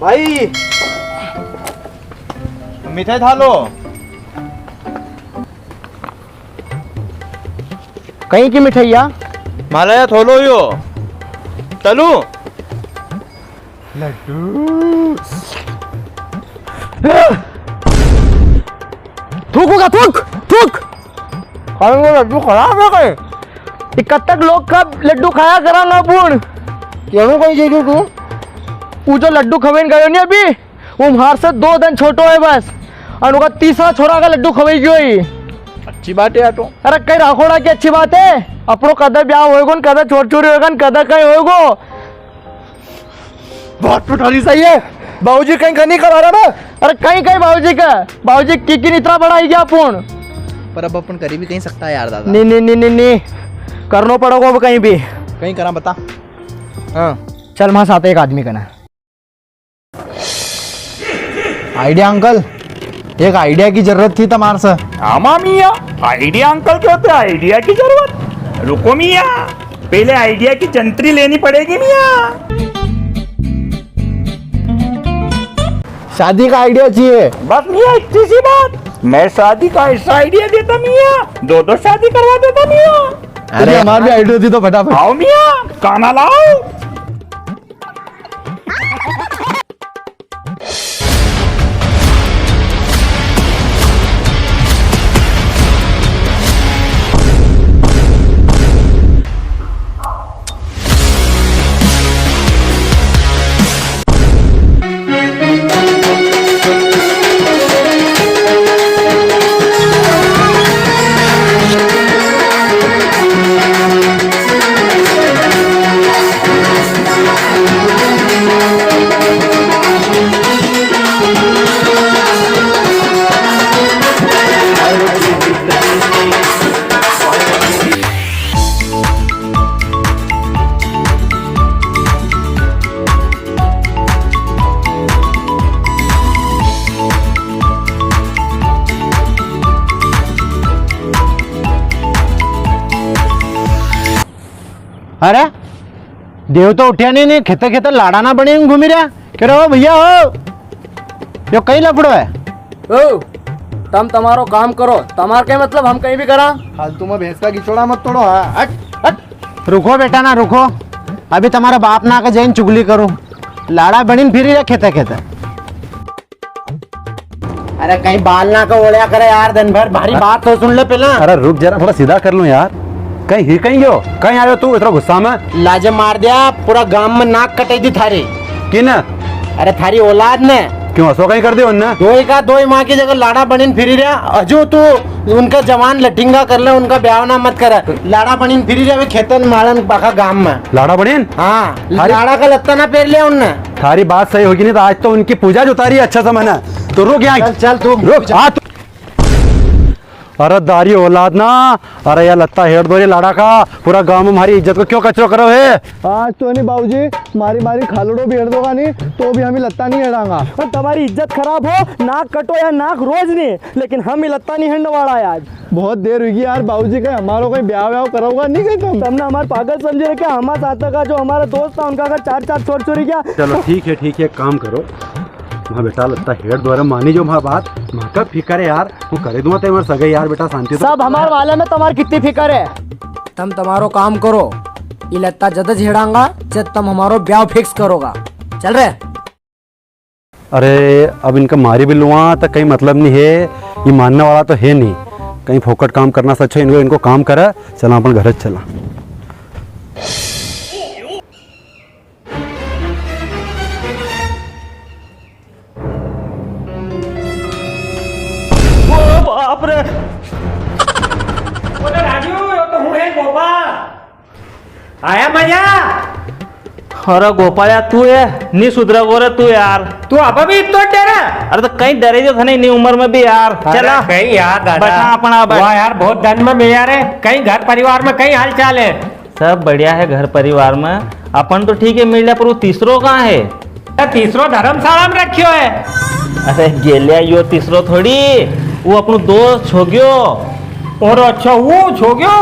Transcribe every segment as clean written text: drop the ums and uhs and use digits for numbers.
भाई मिठाई था लो। कहीं की मिठाइया मला या थोलो यो चलू थूक होगा, थूक थूक। अरे वो लड्डू खराब है कहीं। इकहत्तर लोग का लड्डू खाया करांगा पूर्ण क्यों कहीं चाहिए तू। वो जो लड्डू खवेन गयो नहीं अभी, वो मार से 2 दिन छोटो है बस, और उनका तीसरा छोरा का लड्डू खवेगी गई। अच्छी बात है यार। तो अरे कहीं राखोड़ा की अच्छी बात है। अपनो कदे ब्याह होएगो, कदे छोट छोरी होएगा, कदे कहीं होएगो। बहुत पुठानी सही है। बाबूजी कहीं नहीं करा रहा ना। अरे कहीं कहीं बाबूजी की इतना बड़ा ही गया अपन। पर अब अपन करी भी कहीं सकता है यार दादा। नहीं करना पड़ेगा अब कहीं भी। कहीं करा बता। हाँ चल वहां साथ एक आदमी का ना आइडिया अंकल, एक आइडिया की जरूरत थी तुम्हारे से। आमा मिया, आइडिया अंकल के होते आइडिया की जरूरत। रुको मिया, पहले आइडिया की जंतरी लेनी पड़ेगी मिया। शादी का आइडिया चाहिए। बस मिया इतनी सी बात। मैं शादी का ऐसा आइडिया देता मिया, 2 शादी करवा देता मिया। अरे हमारी भी आइडिया थी तो फटाफट। आओ मिया, खाना लाओ। अरे देव तो उठ्या नहीं खेते खेते लाड़ा ना बने घूमी रहा। कह रहे हो भैया हो यो कहीं लफड़ो है। ओ तुम तुम्हारो काम करो, तुम्हार के मतलब हम कहीं भी करा। फालतू में भैंस का गिचोड़ा मत तोड़ो। हाँ रुको बेटा ना रुको, अभी तुम्हारा बाप ना आकर जैन चुगली करूं। लाड़ा बनी फिर रहा खेते खेते। अरे कहीं बाल ना का ओढ़िया करे यार, दिन भर भारी बात तो सुन ले पहला। अरे रुक जरा, थोड़ा सीधा कर लूं यार। कहीं हो कहीं आ रहे हो तू इतना गुस्सा में। लाजे मार दिया, पूरा गांव में नाक कटे थी थारी। किन? अरे थारी औलाद ने। क्यों असो कहीं कर दियो उनने? दो ही माँ की जगह लाड़ा बनी फिरी रहा। अजू तू उनका जवान लटिंगा कर ले, उनका ब्याह ना मत कर। लाड़ा बनी फिरी रहा खेतन मारन पाखा गांव में। लाड़ा बड़ीन? हाँ लाड़ा का लत्ता ना पेर लिया उनने। थारी बात सही होगी, नहीं तो आज तो उनकी पूजा जो तारी अच्छा समय ना। तो रुक यहाँ, चल तू रुक। हाँ अरे दारी औलाद ना। अरे यार लत्ता हेड़ दो लाड़ा का, पूरा गांव में हमारी इज्जत को क्यों कचरो करो है। आज तो नहीं बाबूजी, मारी मारी खालड़ो भी हेड़ दोगा नहीं तो भी हमें लत्ता नहीं हेड़ांगा। और तुम्हारी इज्जत खराब हो, नाक कटो या नाक रोज नहीं, लेकिन हम ही लत्ता नहीं हिंड वाला है आज। बहुत देर हुई यार बाबूजी, का हमारो कोई ब्याह व्याह करोगा नहीं कहीं तुमने हमारे पागल समझे क्या। हमारे साथ का जो हमारा दोस्त था उनका 4 छोर छोरी क्या। चलो ठीक है एक काम करो, वहाँ बेटा लगता हेड द्वारा मानी जो वहाँ बात वहाँ का फिक्र है यार, वो करे दूंगा तो सगे यार बेटा शांति। सब हमारे वाले में तुम्हारी कितनी फिक्र है। तुम तुम्हारो काम करो, ये लत्ता जद झेड़ांगा जब तुम हमारो ब्याह फिक्स करोगा। चल रहे। अरे अब इनका मारी भी लुआ तो कहीं मतलब नहीं है, ये मानने वाला तो है नहीं। कहीं फोकट काम करना सच है, इनको काम करा। चला अपन घर चला। बाप रे, राजू तो हूँ है गोपाल आया मजा। अरे गोपाल तू है नहीं सुधरा गोरे तू यार। तू अब भी तो डरा। अरे तो कहीं डरे जो था नहीं इतनी उम्र में भी यार। चला कहीं यार दादा बैठा अपना बैठ। वाह यार बहुत धन में भी यार है। कहीं घर परिवार में कहीं हाल चाल है। सब बढ़िया है घर परिवार में। अपन तो ठीक है मिल जाए, पर वो तीसरो कहाँ है? तीसरो धर्मशाला में रखियो है। अरे गेलिया यो तीसरो थोड़ी, वो अपनो दोस्त छोग्यो। और अच्छा वो छोग्यो।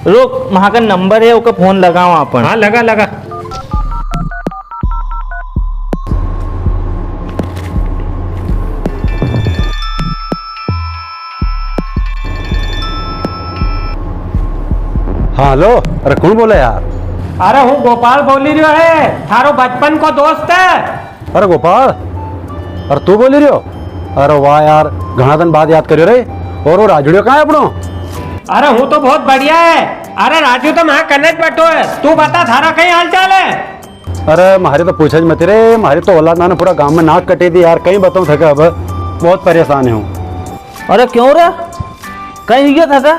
रुक वहाँ का नंबर है, ओके फोन लगाओ अपन। हाँ लगा लगा। हाँ हेलो, अरे कौन बोले यार? अरे हूँ गोपाल बोली रही है, थारो बचपन को दोस्त है। अरे गोपाल, अरे तू बोली रही हो? अरे वाह यार, घना दिन बाद याद करियो रे। और वो राजुड़ियो कहाँ है अपनो? अरे हूँ तो बहुत बढ़िया है। अरे राजू तो वहाँ कनेक्ट बैठो है। तू बता थारा कहीं हाल चाल है? अरे मारे तो पूछा मत रे, मारे तो औलाद ना पूरा गांव में नाक कटे दी यार। कहीं बताऊँ थका, अब बहुत परेशान हूँ। अरे क्यों रे, कहीं गया था क्या?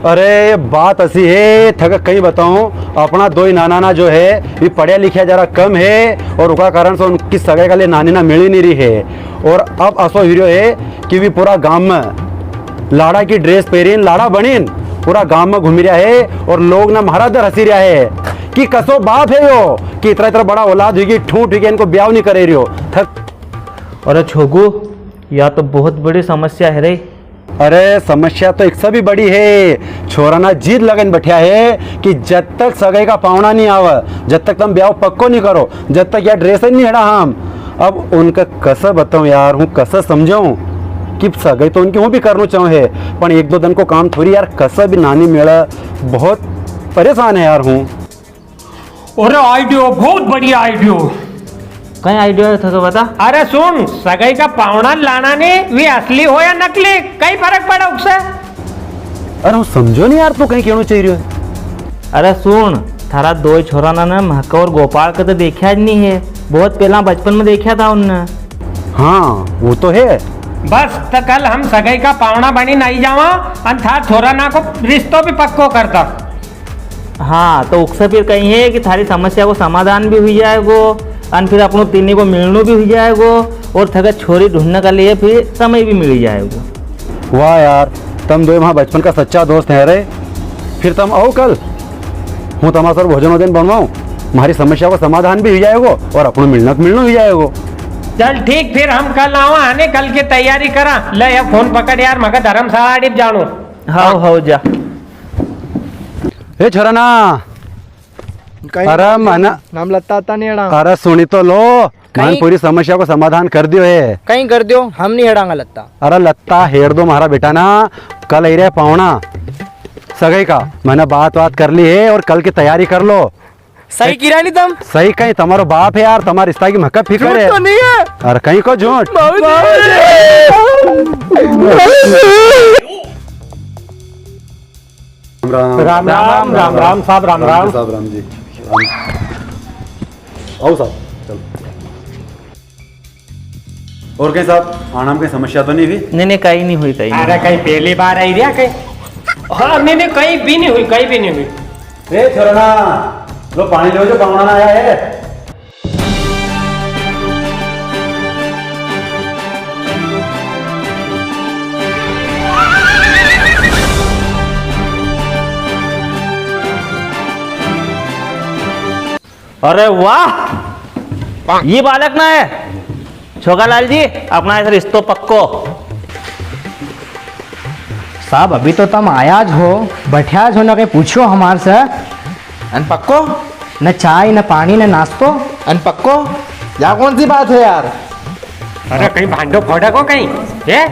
अरे बात ऐसी है थका, कहीं बताऊं, अपना दो ही नाना जो है ये पढ़िया लिखा जरा कम है और उसका कारण से उनकी सगाई के लिए नानी ना मिल ही नहीं रही है। और अब असो हीरो है कि भी पूरा गांव में लाड़ा की ड्रेस पहरीन, लाड़ा बनीन पूरा गांव में घूम रहा है और लोग ना महाराज दर हंसी रहा है कि कसो बाप है यो कि इतना इतना बड़ा औलाद हुई, ठूठ हुई, इनको ब्याह नहीं करे रही हो। थक। अरे छोगू, यह तो बहुत बड़ी समस्या है रे। अरे समस्या तो एक से भी बड़ी है। छोरा ना जीत लगन बैठा है कि जब तक सगाई का पावना नहीं आवा, जब तक तुम ब्याह पक्को नहीं करो, जब तक यार ड्रेस नहीं हड़ा हम। अब उनका कसर बताऊं यार, हूँ कसर समझाऊं कि सगाई तो उनकी हूँ भी करना चाहूँ है, पर एक दो दिन को काम थोड़ी यार कसर भी नानी मेरा बहुत परेशान है यार हूँ। अरे आइडियो बहुत बढ़िया आइडियो। कहीं आइडिया था तो बता। अरे सुन, सगाई का पावना लाना नहीं, वे असली हो या नकली, कई फर्क पड़ा उससे। अरे वो समझो नहीं यार, तो कहीं क्यों चाहिए? अरे सुन, थारा दो छोरा ना महका और गोपाल का तो देखा नहीं है, बहुत पहला बचपन में देखा था उनने। हाँ वो तो है। बस तो कल हम सगाई का पावना बनी नहीं जावा, था छोरा ना को रिश्तों भी पक्को करता। हाँ तो उससे फिर कहीं है कि थारी समस्या को समाधान भी हो जाएगो और फिर अपनों तीनों को मिलना भी हो जाएगो और थका छोरी ढूंढने के लिए फिर समय भी मिल जाएगा। वाह यार, तुम दो वहाँ बचपन का सच्चा दोस्त है रे। फिर तुम आओ कल, हूँ तुम्हारा सर भोजन वोजन बनवाऊँ, हमारी समस्या को समाधान भी हो जाएगो और अपनों मिलना भी जाएगो। चल ठीक, फिर हम कल आवा आने, कल की तैयारी करा। ले यार फोन पकड़ यार, मगर धर्मशाला डिप जानो। हाँ जा। ए छोरा ना, अरे मना नाम लता नहीं हड़ा। अरे सुनी तो लो, मैंने पूरी समस्या को समाधान कर दियो है। कहीं कर दियो, हम नहीं हड़ांगा लत्ता। अरे लत्ता हेर दो हमारा बेटा ना, कल आई रहे पावना सगाई का, मैंने बात कर ली है और कल की तैयारी कर लो। सही किरा नहीं तुम? सही कहीं तुम्हारो बाप है यार, तुम्हारा रिश्ता की महक फिक्र है। तो नहीं है। अरे कहीं को झूठ। राम राम राम राम साहब, राम राम साहब, राम जी। आओ साहब, चलो। और कहीं साहब आनाम की समस्या तो नहीं हुई? नहीं कहीं नहीं हुई, कहीं अरे कहीं पहली बार आई रिया कहीं? हाँ नहीं कहीं भी नहीं हुई, कहीं भी नहीं हुई। ए छोरा ना, लो पानी लो, जो पावना ना आया है। अरे वाह, ये बालक ना है छोगालाल जी, अपना ऐसा रिश्तो पक्को। साहब अभी तो तुम आयाज हो, बैठ्याज हो, ना कहीं पूछो हमारे से। अन पक्को? न चाय न पानी न नाश्तो। अन पक्को? या कौन सी बात है यार? अरे कहीं भांडो फोड़ा को कहीं है?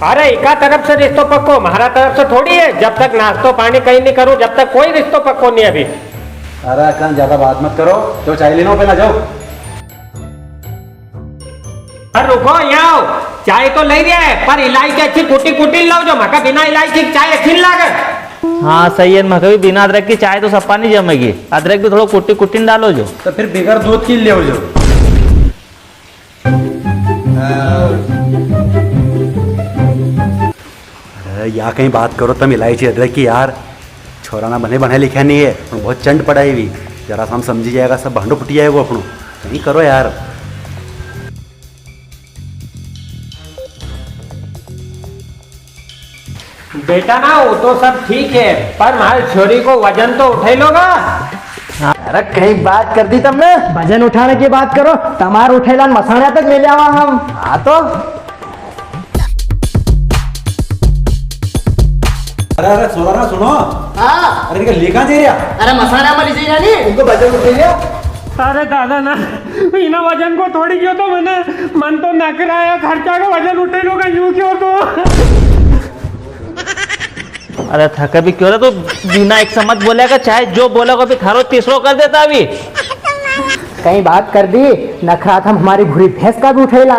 अरे एका तरफ से रिश्तो पक्को, हमारा तरफ से थोड़ी है। जब तक नाश्तो पानी कहीं नहीं करूँ, जब तक कोई रिश्तो पक्को नहीं अभी। अरे कल ज्यादा बात मत करो, जो चाय लेना हो पहला जाओ। अरे रुको, यहाँ आओ, चाय तो ले रहा है पर इलायची अच्छी कुटी कुटी लाओ, जो मका बिना इलायची की चाय अच्छी लागे। हाँ सही है, मगर भी बिना अदरक की चाय तो सप्पा नहीं जमेगी, अदरक भी थोड़ा कुट्टी कुट्टी डालो जो। तो फिर बिगर दूध की ले जो। अरे या कहीं बात करो तुम इलायची अदरक की यार, छोरा ना बने बने लिखा नहीं है, बहुत चंड पड़ाई हुई, जरा सा हम समझी जाएगा, सब भांडो फुटी जाएगा अपनों, कहीं करो यार। बेटा ना वो तो सब ठीक है, पर हमारी छोरी को वजन तो उठे लोगा। अरे कहीं बात कर दी तुमने? वजन उठाने की बात करो, तमार उठेला मसाना तक ले आवा हम। हाँ तो अरे अरे सोरा ना सुनो। हाँ। अरे लेकर दे रहा। अरे मसाना मली जी नहीं, उनको वजन उठे लिया। अरे दादा ना, इना वजन को थोड़ी क्यों, तो मैंने मन तो नक रहा है, खर्चा का वजन उठे लोगा यूं क्यों तो। अरे थका भी क्यों रहा तो बिना एक समझ बोलेगा, चाहे जो बोलेगा भी थारो तीसरो कर देता अभी। कहीं बात कर दी नखरा था हमारी भूरी भैंस का भी उठेला।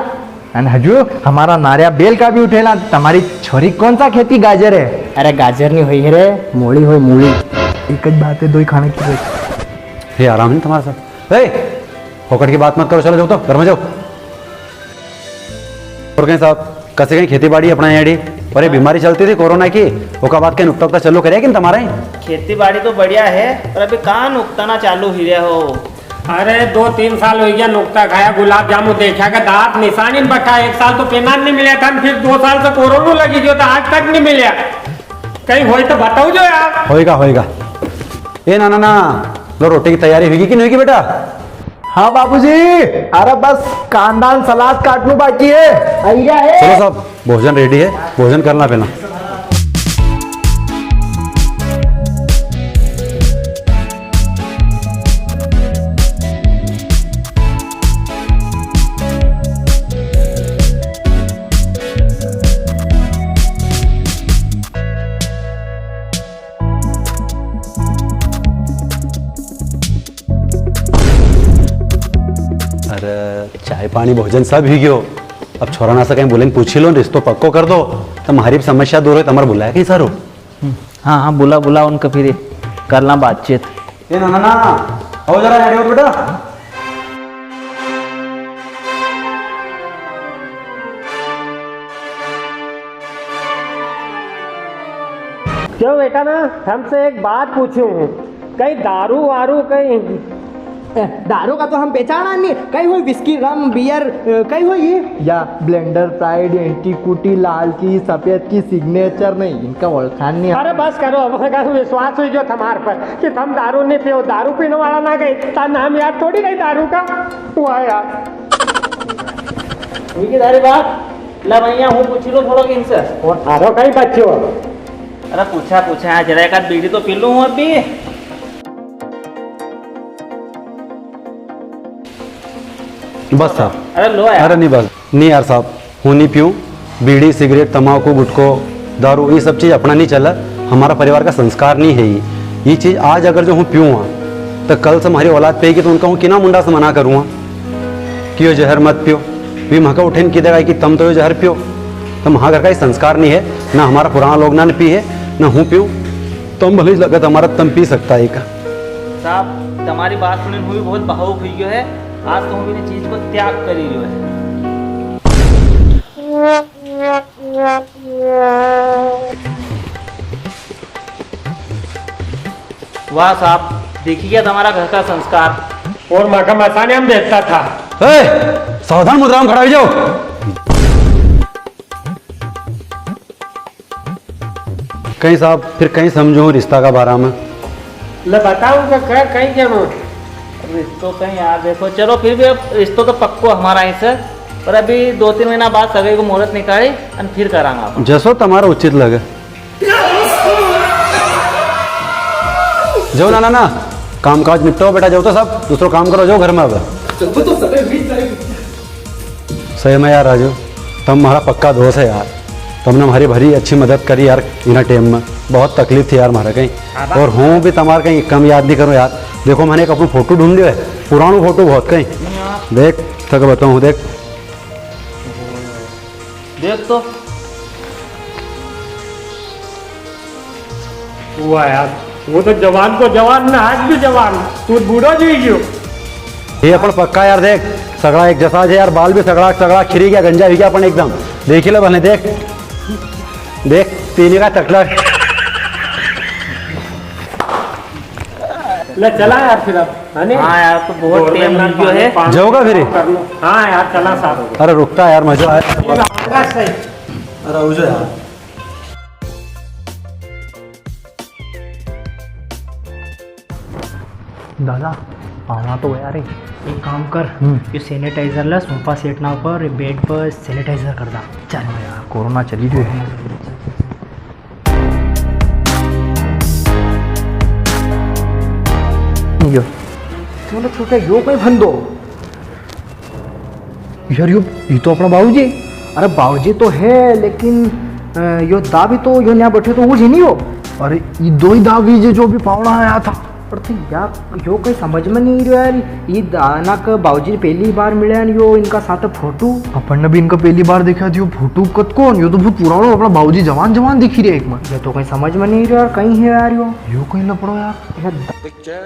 અને હજુ हमारा नारिया बेल का भी उठेला। તમારી छोरी कौन सा खेती गाजर है? अरे गाजर नहीं हुई रे, मूली हुई मूली। एक જ बात है, दो ही खाने की। ये आराम नहीं तुम्हारे साथ। होकट की बात मत करो, चलो जाओ तो घर में जाओ। और कहीं साहब कैसे कहीं खेती बाड़ी अपना यहाँ और ये बीमारी चलती थी कोरोना की, उसका बात कहीं नुकता उकता चालू करे कि तुम्हारा ही? खेती बाड़ी तो बढ़िया है पर अभी कहाँ नुकताना चालू ही रहे हो। अरे 2-3 साल हो गया नुकता खाया, गुलाब जामुन देखा का दांत निशानी में बटा। 1 साल तो पेनान नहीं मिला था, फिर 2 साल से कोरोना लगी जो तो आज तक नहीं मिला। कहीं हो तो बताओ जो यार। होएगा होएगा। ये ना ना ना लो, रोटी की तैयारी होगी कि नहीं होगी बेटा? हाँ बाबूजी, अरे बस कांदा सलाद काटना बाकी है। चलो साहब भोजन रेडी है, भोजन करना पहला। अरे चाय पानी भोजन सब ही गयो। अब छोरा ना सके बोलेंगे पूछ ही लो, रिश्तो पक्को कर दो, तुम्हारी भी समस्या दूर हो। तुम्हारा बुलाया कहीं सर हो? हाँ हाँ बुला बुला उनका, फिर करना बातचीत। ये ना ना ना आओ जरा रेडी हो बेटा। क्यों बेटा ना हमसे एक बात पूछूं, कहीं दारू वारू कहीं? दारू का तो हम पहचाना नहीं, कहीं हुई विस्की रम बियर कहीं हुई ये या ब्लेंडर प्राइड एंटी कुटी लाल की सफेद की सिग्नेचर नहीं, इनका ओळखान नहीं। अरे बस करो, अब अगर विश्वास हुई जो तुम्हारे पर कि तुम दारू नहीं पियो, दारू पीने वाला ना गई ता नाम याद थोड़ी गई दारू का हुआ यार। हुई की तारी बात ला भैया हूँ पूछ लो थोड़ा कि इनसे। और थारो कहीं बच्चो? अरे पूछा पूछा जरा एक आध बीड़ी तो पी लूँ अभी। बस साहब। अरे लो यार। अरे नहीं बस नहीं यार साहब, हूँ नहीं पीऊँ। बीड़ी सिगरेट तम्बाकू गुटको दारू ये सब चीज़ अपना नहीं चला, हमारा परिवार का संस्कार नहीं है ये चीज़। आज अगर जो हूँ पीऊँ तो कल से हमारी औलाद पेगी तो उनका हूँ कि ना मुंडा से मना करूँगा कि यो जहर मत पियो। भी महका उठेन की देगा कि तुम तो यो जहर पियो, तो वहाँ घर का ये संस्कार नहीं है ना। हमारा पुराना लोग ना पी है ना हूँ पीऊँ, तुम भले लगत हमारा तम पी सकता है का। साहब तुम्हारी बात सुनी हुई बहुत भावुक हुई है, आज तो हम इन चीज को त्याग करी जो है। वाह साहब देखिए तुम्हारा घर का संस्कार। और मका मसाने हम देखता था। सावधान मुद्रा में खड़ा हो जाओ। कहीं साहब फिर कहीं समझो रिश्ता का बारा में। ले बताऊं कि कहीं जाऊं? रिश्तों कहीं यार देखो, चलो फिर भी अब रिश्तों तो पक्को हमारा ही सर, पर अभी 2-3 महीना बाद सगाई को मुहूर्त निकाली और फिर करांगा आप। जैसो तुम्हारा उचित लगे। जाओ ना काम काज निपटाओ बेटा, जाओ तो सब दूसरों काम करो, जाओ घर में। अब सही में यार राजू, तुम हमारा पक्का दोस्त है यार। तुमने हमारी भरी अच्छी मदद करी यार इन टाइम में, बहुत तकलीफ थी यार हमारा कहीं। और हूँ भी तुम्हारा कहीं कम याद नहीं करूँ यार। देखो मैंने एक अपना फोटो ढूंढ लिया है, पुराना फोटो बहुत कहीं। देख तक बताऊँ, देख देख तो हुआ यार, वो तो जवान को जवान ना, आज भी जवान, तू बूढ़ो जी क्यों? ये अपन पक्का यार, देख सगड़ा एक जैसा है यार, बाल भी सगड़ा सगड़ा खिरी गया, गंजा भी गया अपन एकदम। देख ही लो बने, देख देख तीन का टकला। ले चला यार फिर अब, है नहीं? हाँ यार तो बहुत टाइम हो गया है। जाओगा फिर? हाँ यार चला साहब। अरे रुकता है यार, मजा आया। सही। अरे उजो यार। दादा पावना तो यार एक काम कर, ये सैनिटाइजर ला सोफा सेट ना ऊपर बेड पर सैनिटाइजर कर दा। चल यार कोरोना चली जो है। यो चलो छोटा यो कोई भन दो यार, ये तो अपना बाबूजी। अरे बाबूजी तो है लेकिन यो दा भी तो यो नया बैठे तो वो जी नहीं हो। अरे ये दो ही दागी जो अभी पावड़ा आया था। पर तो यार यो कहीं समझ में नहीं रहा यार, ये दाना का बाबूजी पहली बार मिले यो इनका साथ फोटो। अपन ने भी इनका पहली बार देखा थी, फोटो कत कौन, यो तो बहुत पुराना अपना बाबूजी जवान जवान दिखी रहे एक में। ये तो कहीं समझ में नहीं रहा यार, कहीं है यार यो कहीं लपड़ो यार। पिक्चर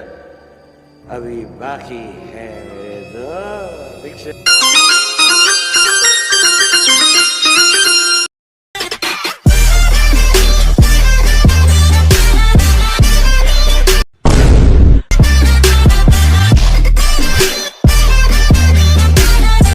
अभी बाकी है मेरे दोस्त। पिक्चर